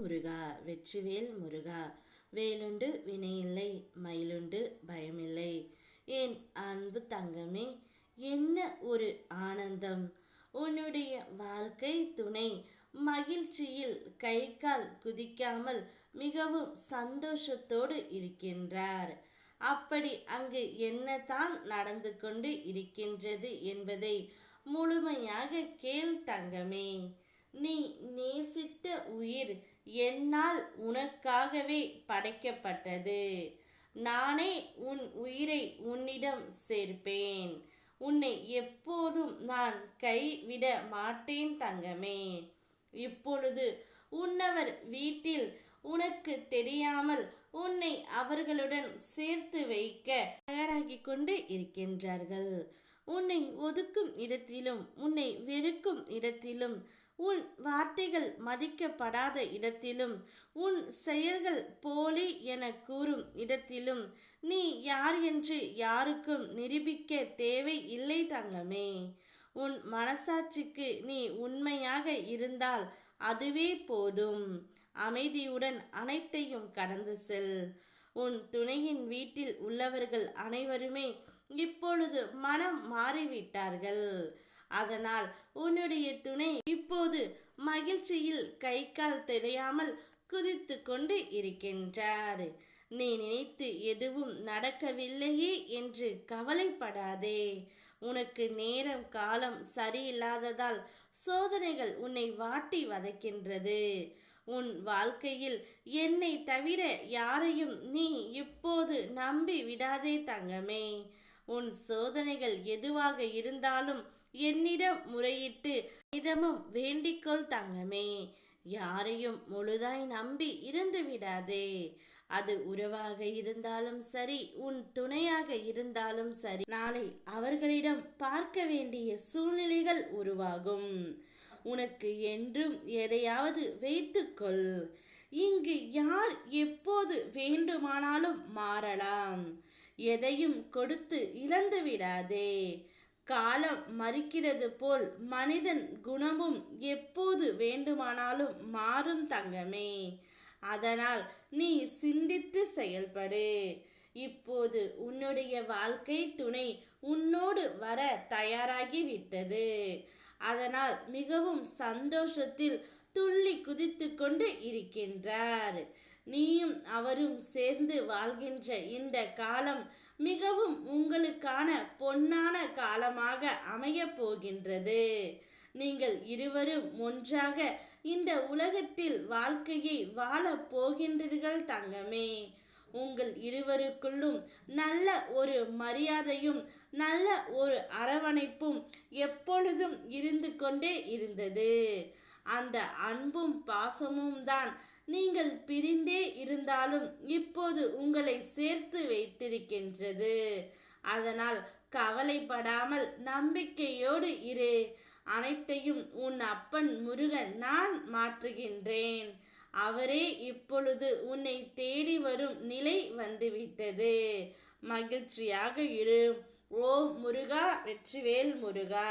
முருகா வெற்றிவேல் முருகா. வேலுண்டு வினையில்லை, மயிலுண்டு பயமில்லை. என் அன்பு தங்கமே, என்ன ஒரு ஆனந்தம்! உன்னுடைய வாழ்க்கை துணை மகிழ்ச்சியில் கை கால் குதிக்காமல் மிகவும் சந்தோஷத்தோடு இருக்கின்றார். அப்படி அங்கு என்னதான் நடந்து கொண்டு இருக்கின்றது என்பதை முழுமையாக கேள் தங்கமே. நீ நேசித்த உயிர் என்னால் உனக்காகவே படைக்கப்பட்டது. நானே உன் உயிரை உன்னிடம் சேர்ப்பேன். உன்னை எப்போதும் நான் கைவிட மாட்டேன் தங்கமே. இப்பொழுது உன்னவர் வீட்டில் உனக்கு தெரியாமல் உன்னை அவர்களுடன் சேர்த்து வைக்க தயாராகி கொண்டு இருக்கின்றார்கள். உன்னை ஒதுக்கும் இடத்திலும், உன்னை வெறுக்கும் இடத்திலும், உன் வார்த்தைகள் மதிக்கப்படாத இடத்திலும், உன் செயல்கள் போலி என கூறும் இடத்திலும் நீ யார் என்று யாருக்கும் நிரூபிக்க தேவை இல்லை தங்கமே. உன் மனசாட்சிக்கு நீ உண்மையாக இருந்தால் அதுவே போதும். அமைதியுடன் அனைத்தையும் கடந்து செல். உன் துணையின் வீட்டில் உள்ளவர்கள் அனைவருமே இப்பொழுது மனம் மாறிவிட்டார்கள். அதனால் உன்னுடைய துணை இப்போது மகிழ்ச்சியில் கை கால் தெரியாமல் குதித்து கொண்டு இருக்கின்றார். நீ நினைத்து எதுவும் நடக்கவில்லையே என்று கவலைப்படாதே. உனக்கு நேரம் காலம் சரியில்லாததால் சோதனைகள் உன்னை வாட்டி வதைக்கின்றது. உன் வாழ்க்கையில் என்னை தவிர யாரையும் நீ இப்போது நம்பி விடாதே தங்கமே. உன் சோதனைகள் எதுவாக இருந்தாலும் என்னிடம் முறையிட்டு இதமும் வேண்டிக்கொள் தங்கமே. யாரையும் முழுதாய் நம்பி இருந்து விடாதே. அது உறவாக இருந்தாலும் சரி, உன் துணையாக இருந்தாலும் சரி, நாளை அவர்களிடம் பார்க்க வேண்டிய சூழ்நிலைகள் உருவாகும். உனக்கு என்றும் எதையாவது வைத்துக்கொள். இங்கு யார் எப்போது வேண்டுமானாலும் மாறலாம். எதையும் கொடுத்து இழந்து விடாதே. காலம் மறிக்கிறது போல் மனிதன் குணமும் எப்போது வேண்டுமானாலும் மாறும் தங்கமே. அதனால் நீ சிந்தித்து செயல்படு. இப்போது உன்னுடைய வாழ்க்கை துணை உன்னோடு வர தயாராகிவிட்டது. அதனால் மிகவும் சந்தோஷத்தில் துள்ளி குதித்து கொண்டு இருக்கின்றார். நீயும் அவரும் சேர்ந்து வாழ்கின்ற இந்த காலம் மிகவும் உங்களுக்கான பொன்னான காலமாக அமைய போகின்றது. நீங்கள் இருவரும் ஒன்றாக இந்த உலகத்தில் வாழ்க்கையை வாழ போகின்றீர்கள் தங்கமே. உங்கள் இருவருக்குள்ளும் நல்ல ஒரு மரியாதையும் நல்ல ஒரு அரவணைப்பும் எப்பொழுதும் இருந்து கொண்டே இருந்தது. அந்த அன்பும் பாசமும் தான் நீங்கள் பிரிந்தே இருந்தாலும் இப்போது உங்களை சேர்த்து வைத்திருக்கின்றது. அதனால் கவலைப்படாமல் நம்பிக்கையோடு இரு. அனைத்தையும் உன் அப்பன் முருகன் நான் மாற்றுகின்றேன். அவரே இப்பொழுது உன்னை தேடி வரும் நிலை வந்துவிட்டது. மகிழ்ச்சியாக இரு. ஓம் முருகா வெற்றிவேல் முருகா.